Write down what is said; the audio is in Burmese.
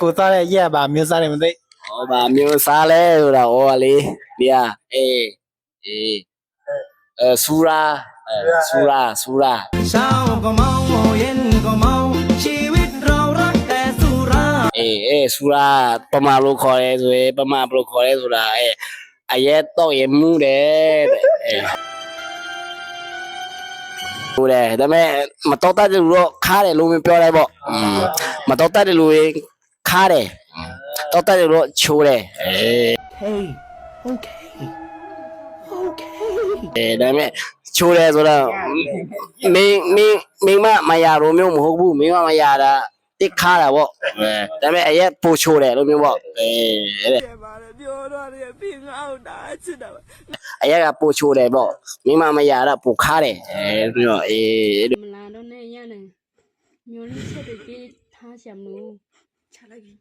ကိုစားတဲ့ရက်ပါမျိုးစားတယ်မသိ ဟောဗာမျိုးစားလဲဆိုတာဟောလေဒီဟာအေးဆူရာဆူရာเช้าก็เมาเย็นก็เมาชีวิตเรารักแต่สุรา ဆူရာပမာလို့ခေါ်ရဲဆိုရင်ပမာဘလို့ခေါ်ရဲဆိုတာအရက်တော့ရမှုတယ်ဟုတ်တယ်ဒါပေမဲ့မတော်တတ်တဲ့လူတော့ခါတယ်လို့ပြောလိုက်ပေါ့မတော်တတ်တဲ့လူရင်ခါတယ်တော်တတ်တဲ့လူတော့ချိုးတယ် Hey okay ဒါပေမဲ့ချိုးတယ်ဆိုတော့မင်းမရတော့မျိုးမဟုတ်ဘူးမင်းမရတာတစ်ခါတာပေါ့ဒါပေမဲ့အရက်ပိုချိုးတယ်လို့မျိုးပေါ့ပြောတော့တယ်ပြင်အောင်တာချစ်တာ အရက်ကပိုချိုးတယ်ပေါ့မိမရတာပိုခါတယ်ပြီးတော့မလာတော့နဲ့ရနေမျိုးလေးချက်တွေပြေးထားချင်လို့ချလိုက်ပြီ